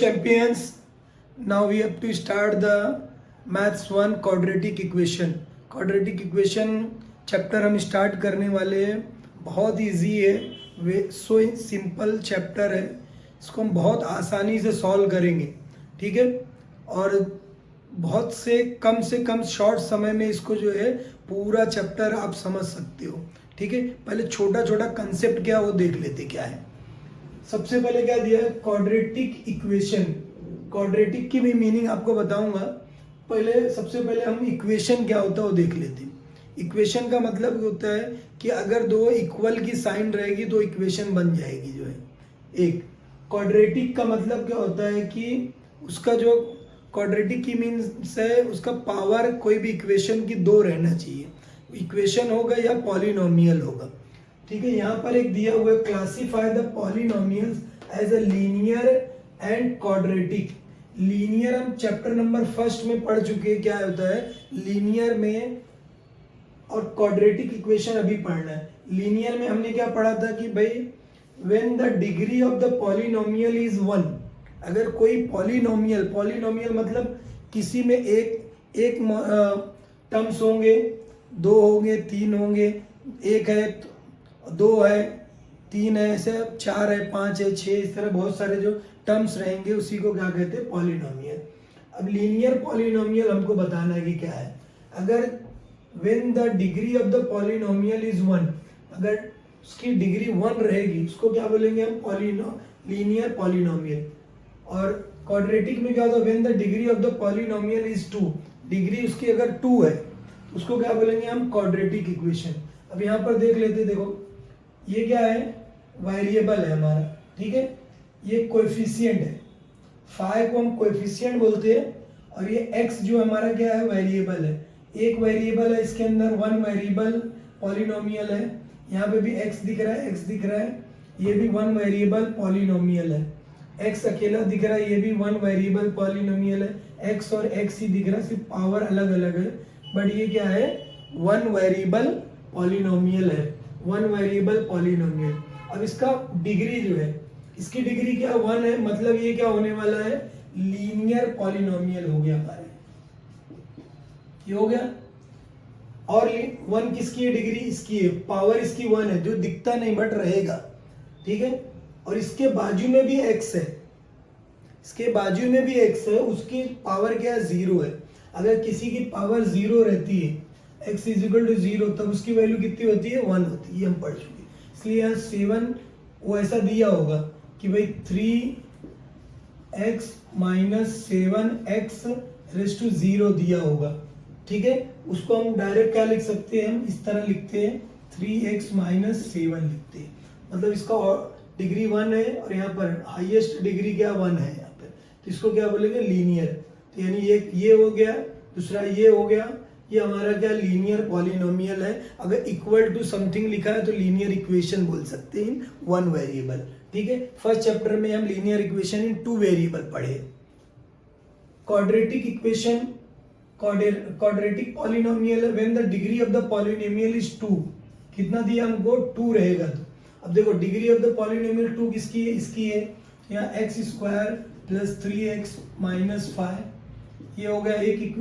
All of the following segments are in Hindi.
champions, now we have to start the maths 1 quadratic equation. quadratic equation chapter हम स्टार्ट करने वाले हैं. बहुत इजी है, वे सो सिंपल चैप्टर है. इसको हम बहुत आसानी से सॉल्व करेंगे, ठीक है. और बहुत से कम शॉर्ट समय में इसको जो है पूरा चैप्टर आप समझ सकते हो, ठीक है. पहले छोटा छोटा कंसेप्ट क्या वो देख लेते क्या है. सबसे पहले क्या दिया है, क्वाड्रेटिक इक्वेशन. क्वाड्रेटिक की भी मीनिंग आपको बताऊंगा. सबसे पहले हम इक्वेशन क्या होता है वो देख लेते हैं. इक्वेशन का मतलब होता है कि अगर दो इक्वल की साइन रहेगी तो इक्वेशन बन जाएगी जो है एक. क्वाड्रेटिक का मतलब क्या होता है कि उसका जो क्वाड्रेटिक की मीन्स है उसका पावर कोई भी इक्वेशन की दो रहना चाहिए. इक्वेशन होगा या पॉलिनोमियल होगा, ठीक है. यहाँ पर एक दिया हुआ है, classify the polynomials as a linear and quadratic. Linear हम चैप्टर नंबर 1 में पढ़ चुके हैं क्या होता है लीनियर में, और क्वाड्रेटिक इक्वेशन अभी पढ़ना है. लीनियर में हमने क्या पढ़ा था कि भाई when the degree of the polynomial is 1. अगर कोई पॉलिनोमियल मतलब किसी में एक टर्म्स होंगे, दो होंगे, तीन होंगे, एक है, दो है, तीन है, ऐसे 4 है, 5 है, 6, इस तरह बहुत सारे जो टर्म्स रहेंगे उसी को क्या कहते हैं पॉलिनोमियल. अब लीनियर पॉलिनोमियल हमको बताना है कि क्या है. अगर when the degree of the polynomial is 1, अगर उसकी डिग्री 1 रहेगी उसको क्या बोलेंगे हम लीनियर पॉलिनोमियल. और क्वाड्रेटिक में क्या होता है, when the degree of the polynomial is 2, degree उसकी अगर 2 है उसको क्या बोलेंगे हम क्वाड्रेटिक इक्वेशन. अब यहाँ पर देख लेते, देखो ये क्या है, वेरिएबल है हमारा, ठीक है. ये कोएफिशिएंट है, फाई को हम कोएफिशिएंट बोलते हैं, और ये एक्स जो हमारा क्या है वेरिएबल है. एक वेरिएबल है इसके अंदर, 1 वेरिएबल पॉलिनोमियल है. यहाँ पे भी एक्स दिख रहा है, ये भी 1 वेरिएबल पॉलिनोमियल है. एक्स अकेला दिख रहा है, ये भी 1 वेरिएबल पॉलिनोमियल है. एक्स और एक्स ही दिख रहा है, सिर्फ पावर अलग अलग है, बट ये क्या है 1 वेरिएबल पॉलिनोमियल है. 1 वेरिएबल पॉलिनोमियल. अब इसका डिग्री जो है, इसकी डिग्री क्या 1 है, मतलब ये क्या होने वाला है लीनियर पॉलिनोमियल हो गया हमारे. ये हो गया. और 1 किसकी है डिग्री, इसकी है, पावर इसकी 1 है जो दिखता नहीं बट रहेगा, ठीक है. और इसके बाजू में भी x है, उसकी पावर क्या है 0 है. अगर किसी की पावर 0 रहती है, x इज इक्वल टू 0, तब उसकी वैल्यू कितनी होती है 1 होती है. ये हम पढ़ चुके. इसलिए यहाँ 7 वो ऐसा दिया होगा कि भाई 3x minus 7x raise to 0 दिया होगा, ठीक है. उसको हम डायरेक्ट क्या लिख सकते हैं, हम इस तरह लिखते हैं 3x माइनस 7 लिखते हैं. मतलब इसका डिग्री 1 है और यहाँ पर हाईएस्ट डिग्री क्या 1 है यहाँ पे, तो इसको क्या बोलेंगे लीनियर. तो यानी ये हो गया, दूसरा ये हो गया, ये हमारा क्या लीनियर पॉलिनोमियल है. अगर इक्वल टू समथिंग लिखा है तो लीनियर इक्वेशन बोल सकते हैं 1 वेरिएबल, ठीक है. फर्स्ट चैप्टर में हम लीनियर इक्वेशन इन 2 वेरिएबल पढ़े. Quadratic equation, quadratic polynomial when the degree of the polynomial is 2. कितना दिया हमको 2 रहेगा. तो अब देखो डिग्री ऑफ द पॉलिनोमियल 2 किसकी है, इसकी है. यहाँ x square plus 3x minus 5, ये हो गया एक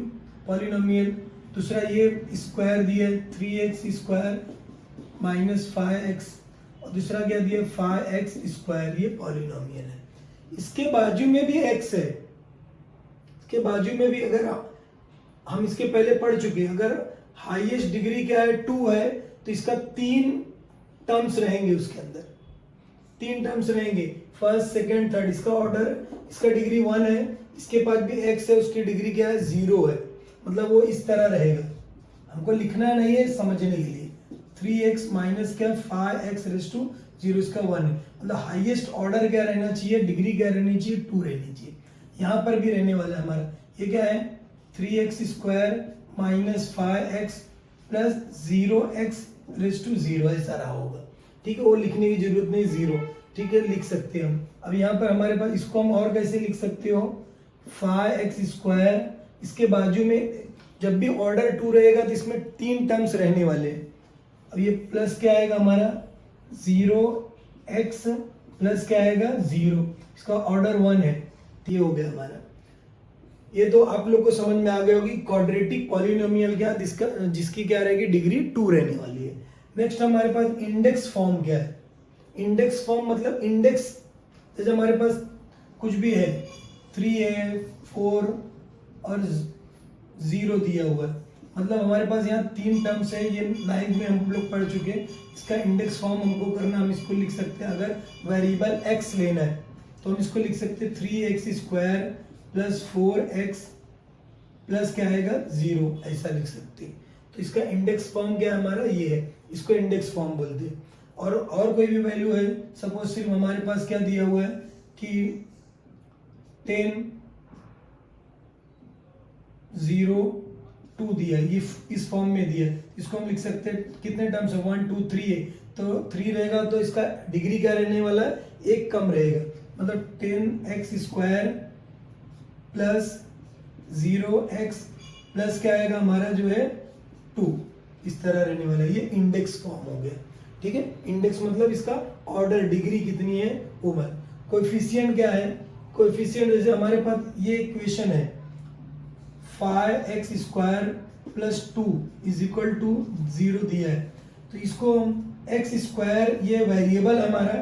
पॉलिनोमियल. दूसरा ये स्क्वायर दिया 3x स्क्वायर माइनस 5x, और दूसरा क्या दिया 5x स्क्वायर, ये पॉलिनोमियल है. इसके बाजू में भी x है, इसके बाजू में भी, अगर हम इसके पहले पढ़ चुके, अगर हाईएस्ट डिग्री क्या है 2 है तो इसका 3 टर्म्स रहेंगे, उसके अंदर 3 टर्म्स रहेंगे, फर्स्ट सेकंड थर्ड. इसका ऑर्डर, इसका डिग्री 1 है, इसके पास भी x है, उसकी डिग्री क्या है 0 है. मतलब वो इस तरह रहेगा, हमको लिखना नहीं है समझने के लिए. 3x माइनस क्या 5x रेज टू 0, इसका 1 है. मतलब हाईएस्ट ऑर्डर क्या रहना चाहिए, डिग्री क्या रहनी चाहिए 2 रहनी चाहिए. यहाँ पर भी रहने वाला है हमारा, ये क्या है 3x square minus 5x plus 0x raise to 0, ऐसा रहा होगा, ठीक है. वो लिखने की जरूरत नहीं, 0, ठीक है, लिख सकते हैं हम. अब यहाँ पर हमारे पास इसको हम और कैसे लिख सकते हो 5x स्क्वायर, इसके बाजू में जब भी ऑर्डर 2 रहेगा तो इसमें 3 टर्म्स रहने वाले हैं. अब ये प्लस क्या आएगा हमारा 0x प्लस क्या आएगा 0, इसका ऑर्डर 1 है. ये हो गया हमारा। ये तो आप लोग को समझ में आ गया होगी क्वाड्रेटिक पॉलिनोमियल क्या, जिसकी क्या रहेगी, डिग्री 2 रहने वाली है। नेक्स्ट हमारे पास इंडेक्स फॉर्म क्या है। इंडेक्स फॉर्म मतलब इंडेक्स, जैसे हमारे पास कुछ भी है 3 है, 4 और 0 दिया हुआ है, मतलब हमारे पास यहाँ 3 टर्म्स है, ये 9th में हम लोग पढ़ चुके हैं। इसका इंडेक्स फॉर्म हमको करना, हम इसको लिख सकते हैं, अगर वेरिएबल x लेना है तो हम इसको लिख सकते हैं 3x² प्लस 4x प्लस क्या आएगा 0, ऐसा लिख सकते हैं। तो इसका इंडेक्स फॉर्म क्या है हमारा, ये है, इसको इंडेक्स फॉर्म बोलते हैं। और कोई भी वैल्यू है, सपोज सिर्फ हमारे पास क्या दिया हुआ है कि 10 0 2 दिया है, ये इस फॉर्म में दिया है, इसको हम लिख सकते हैं कितने टर्म्स है 1 2 3 है, तो 3 रहेगा तो इसका डिग्री क्या रहने वाला है, एक कम रहेगा, मतलब 10x² प्लस 0x प्लस क्या आएगा हमारा जो है 2, इस तरह रहने वाला है। ये इंडेक्स फॉर्म हो गया, ठीक है। इंडेक्स मतलब इसका ऑर्डर, डिग्री कितनी है वो मान। कोएफिशिएंट क्या है, कोएफिशिएंट जैसे हमारे पास ये इक्वेशन है 5x² plus 2 is equal to 0 दिया है, तो इसको x², ये वेरिएबल हमारा,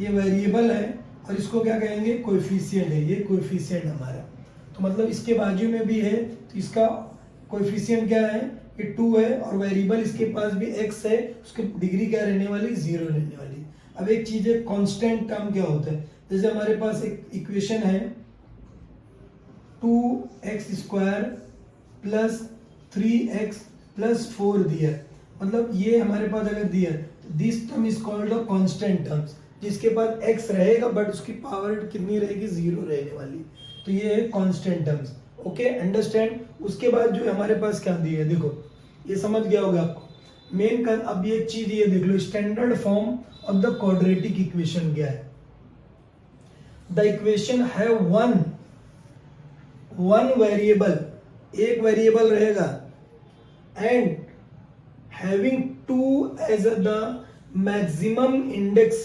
ये वेरिएबल है, और इसको क्या कहेंगे, कोएफिशिएंट है, ये कोएफिशिएंट हमारा। तो मतलब इसके बाजू में भी है, तो इसका कोएफिशिएंट क्या है, ये 2 है, और वेरिएबल इसके पास भी x है, उसकी डिग्री क्या रहने वाली, 0 रहने वाली। अब एक चीज है कांस्टेंट टर्म क्या होता है, जैसे हमारे पास एक इक्वेशन है 2x² प्लस 3x प्लस 4 दिया है, मतलब ये हमारे पास अगर दिया है, this term is called a constant terms, जिसके पास x रहेगा बट उसकी पावर कितनी रहेगी, 0 रहने वाली, तो ये है कांस्टेंट टर्म्स। Okay, understand. उसके बाद जो हमारे पास क्या दिया है, देखो ये समझ गया होगा आपको मेन का। अब ये एक चीज ये देख लो, standard form of the quadratic equation क्या है। द इक्वेशन है वन वेरिएबल, एक वेरिएबल रहेगा, and having 2 as the maximum index,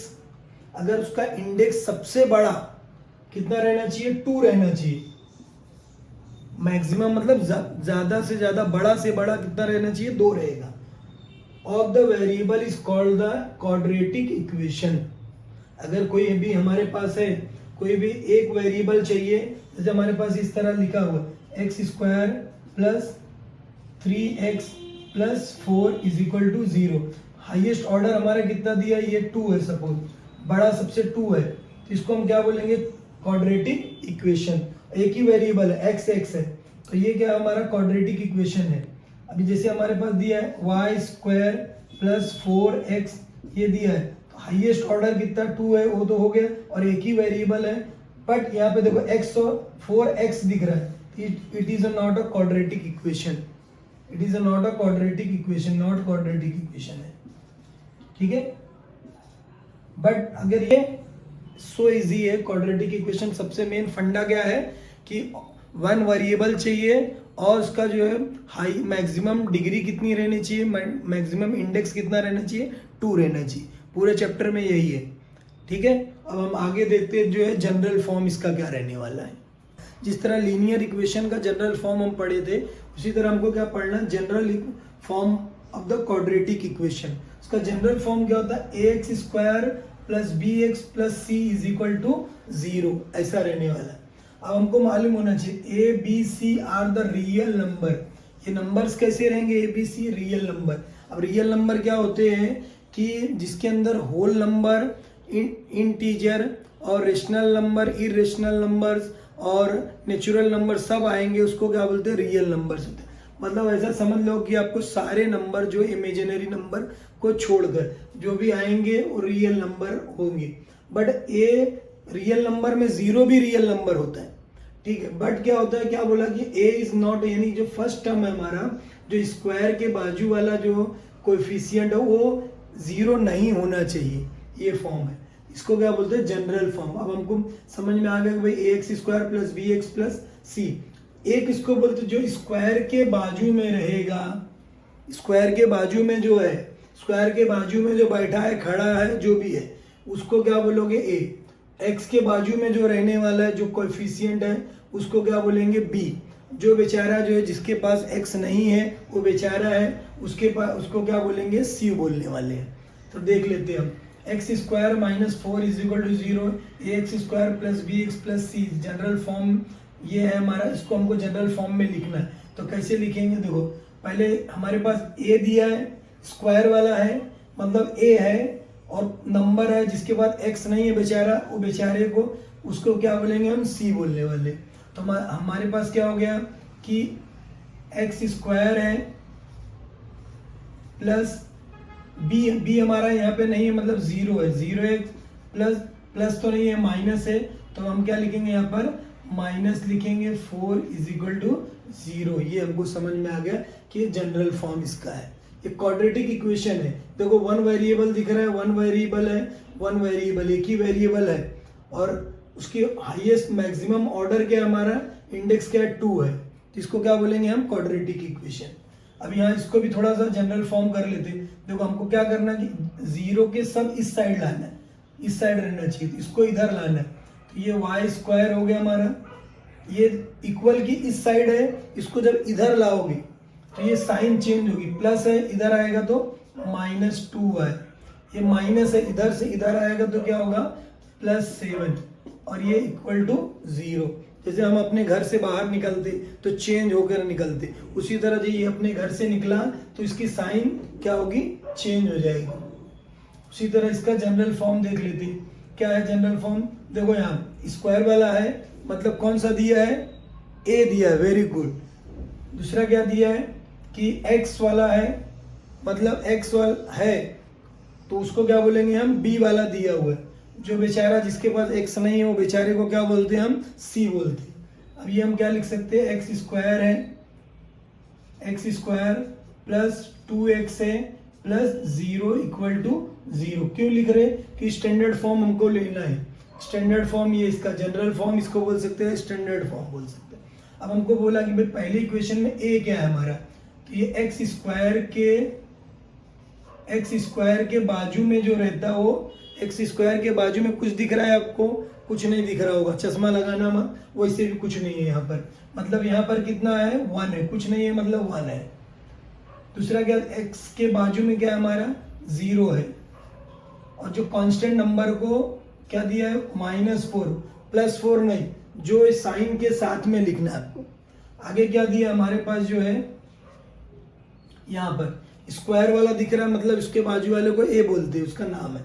अगर उसका इंडेक्स सबसे बड़ा कितना रहना चाहिए, 2 रहना चाहिए। मैक्सिमम मतलब ज्यादा से ज्यादा, बड़ा से बड़ा कितना रहना चाहिए, 2 रहेगा। Of the variable is called the quadratic equation. अगर कोई भी हमारे पास है, कोई भी एक वेरिएबल चाहिए, जैसे हमारे पास इस तरह लिखा हुआ x² plus 3x plus 4 is equal to 0, highest order हमारा कितना दिया, ये 2 है, सपोज बड़ा सबसे 2 है, तो इसको हम क्या बोलेंगे, क्वाड्रेटिक इक्वेशन। एक ही वेरिएबल है, x है, तो ये क्या हमारा क्वाड्रेटिक इक्वेशन है। अभी जैसे हमारे पास दिया है y² प्लस 4x, ये दिया है, तो हाईएस्ट ऑर्डर कितना 2 है, वो तो हो गया, और एक ही वेरिएबल है, बट यहाँ पे देखो x और 4x दिख रहा है, it is not a quadratic equation, it is not a quadratic equation, not quadratic equation है, ठीक है। बट अगर ये सो इजी है क्वाड्रेटिक इक्वेशन, सबसे मेन फंडा क्या है कि वन वेरिएबल चाहिए, और उसका जो है हाई मैक्सिमम डिग्री कितनी रहनी चाहिए, मैक्सिमम इंडेक्स कितना रहना चाहिए, 2 रहना चाहिए। पूरे चैप्टर में यही है, ठीक है। अब हम आगे देखते हैं जो है जनरल फॉर्म इसका क्या रहने वाला है। जिस तरह लीनियर इक्वेशन का जनरल फॉर्म हम पढ़े थे, उसी तरह हमको क्या पढ़ना, general form of the quadratic equation. उसका जनरल फॉर्म क्या होता है, ax² plus bx plus c is equal to 0, ऐसा रहने वाला है। अब हमको मालूम होना चाहिए a b c are the real number. ये नंबर्स कैसे रहेंगे, a b c real number. अब रियल नंबर क्या होते हैं कि जिसके अंदर होल नंबर, इंटीजर और रेशनल नंबर, इरेशनल नंबर्स और नेचुरल नंबर सब आएंगे, उसको क्या बोलते हैं, रियल नंबर्स होते हैं। मतलब ऐसा समझ लो कि आपको सारे नंबर जो इमेजिनरी नंबर को छोड़कर जो भी आएंगे वो रियल नंबर होंगे। बट ए रियल नंबर में 0 भी रियल नंबर होता है, ठीक है। बट क्या होता है, क्या बोला कि ए इज नॉट, यानी जो फर्स्ट टर्म है हमारा, जो स्क्वायर के बाजू वाला जो कोएफिशिएंट है वो 0 नहीं होना चाहिए, ये फॉर्म है। इसको क्या बोलते हैं, जनरल फॉर्म। अब हमको समझ में आ गया कि भाई ax² plus bx plus c, एक इसको बोलते जो स्क्वायर के बाजू में रहेगा, स्क्वायर के बाजू में जो है, स्क्वायर के बाजू में जो बैठा है, खड़ा है, जो भी है, उसको क्या बोलोगे, ए। x के बाजू में जो रहने वाला है जो कोएफिशिएंट है उसको क्या बोलेंगे b। जो बेचारा जो है जिसके पास x नहीं है वो बेचारा है उसके पास उसको क्या बोलेंगे c बोलने वाले हैं। तो देख लेते हैं हम x square minus 4 is equal to 0, a x square plus b x plus c general form ये है हमारा, इसको हमको जनरल फॉर्म में लिखना है। तो कैसे लिखेंगे, देखो पहले हमारे पास ए दिया है, स्क्वायर वाला है मतलब ए है, और नंबर है जिसके बाद एक्स नहीं है बेचारा, वो बेचारे को उसको क्या बोलेंगे हम सी बोलने वाले। तो हमारे पास क्या हो गया कि एक्स स्क्वायर है प्लस बी हमारा यहाँ पे नहीं है मतलब 0 है, 0 है प्लस तो नहीं है माइनस है, तो हम क्या लिखेंगे यहाँ पर माइनस लिखेंगे 4 इज इक्वल टू 0। ये हमको समझ में आ गया कि जनरल फॉर्म इसका है। ये क्वाड्रेटिक इक्वेशन है। देखो वन वेरिएबल दिख रहा है, वन वेरिएबल एक ही वेरिएबल है और उसकी हाईएस्ट मैक्सिमम ऑर्डर क्या है हमारा, इंडेक्स क्या है 2 है, तो इसको क्या बोलेंगे हम क्वाड्रेटिक इक्वेशन। अब यहाँ इसको भी थोड़ा सा जनरल फॉर्म कर लेते हैं। देखो हमको क्या करना है कि 0 के सब इस साइड लाना है, इस साइड रहना चाहिए, तो इसको इधर लाना है। तो ये वाई स्क्वायर हो गया हमारा, ये इक्वल की इस साइड है, इसको जब इधर लाओगे तो ये साइन चेंज होगी, प्लस है इधर आएगा तो -2 है, ये माइनस है इधर से इधर आएगा तो क्या होगा +7, और ये इक्वल टू 0। जैसे हम अपने घर से बाहर निकलते तो चेंज होकर निकलते, उसी तरह जो ये अपने घर से निकला तो इसकी साइन क्या होगी, चेंज हो जाएगी। उसी तरह इसका जनरल फॉर्म देख लेते, क्या है जनरल फॉर्म। देखो यहाँ स्क्वायर वाला है मतलब कौन सा दिया है, ए दिया है, वेरी गुड। दूसरा क्या दिया है कि एक्स वाला है मतलब एक्स वाला है, तो उसको क्या बोलेंगे हम बी वाला दिया हुआ है। जो बेचारा जिसके पास एक्स नहीं है वो बेचारे को क्या बोलते हैं हम सी बोलते हैं। अब ये हम क्या लिख सकते हैं, एक्स स्क्वायर है, एक्स स्क्वायर प्लस 2x है प्लस 0 इक्वल टू 0। क्यों लिख रहे कि स्टैंडर्ड फॉर्म हमको लेना है। स्टैंडर्ड फॉर्म ये इसका जनरल फॉर्म इसको बोल सकते हैं, स्टैंडर्ड फॉर्म बोल सकते हैं। अब हमको बोला कि भाई पहले इक्वेशन में ए क्या है हमारा, तो ये एक्स स्क्वायर के बाजू में जो रहता है वो एक्स स्क्वायर के बाजू में कुछ दिख रहा है आपको, कुछ नहीं दिख रहा होगा, चश्मा लगाना मत, वैसे भी कुछ नहीं है यहाँ पर, मतलब यहाँ पर कितना है 1 है, कुछ नहीं है मतलब 1 है। दूसरा क्या, एक्स के बाजू में क्या है हमारा 0 है, और जो कांस्टेंट नंबर को क्या दिया है -4, +4 नहीं, जो इस साइन के साथ में लिखना है आपको। आगे क्या दिया हमारे पास जो है यहाँ पर स्क्वायर वाला दिख रहा है मतलब इसके बाजू वाले को ए बोलते हैं, उसका नाम है।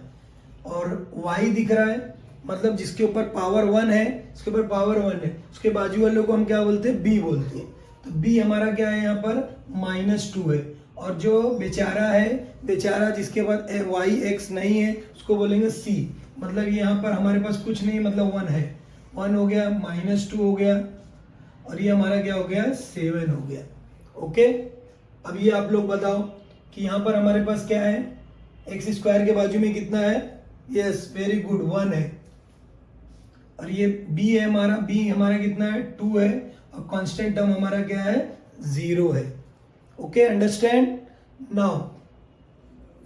और y दिख रहा है मतलब जिसके ऊपर पावर 1 है, इसके ऊपर पावर 1 है, उसके बाजू वाले को हम क्या बोलते हैं, b बोलते हैं। तो b हमारा क्या है यहाँ पर -2 है, और जो बेचारा है, बेचारा जिसके पास y x नहीं है उसको बोलेंगे c, मतलब ये यहाँ पर हमारे पास कुछ नहीं मतलब 1 है, 1 हो गया, -2 हो गया, और ये हमारा क्या हो गया 7 हो गया। ओके, अब ये आप लोग बताओ कि यहाँ पर हमारे पास क्या है, एक्स स्क्वायर के बाजू में कितना है, यस वेरी गुड 1 है, और ये b है हमारा, b हमारा कितना है 2 है, और कांस्टेंट टर्म हमारा क्या है 0 है। Okay, understand. Now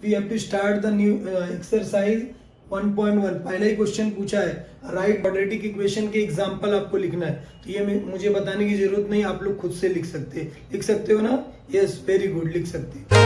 we have to start the new exercise 1.1। पहले ही क्वेश्चन पूछा है, राइट क्वाड्रेटिक इक्वेशन के एग्जांपल आपको लिखना है, तो ये मुझे बताने की जरूरत नहीं, आप लोग खुद से लिख सकते हो ना, यस वेरी गुड लिख सकते हैं।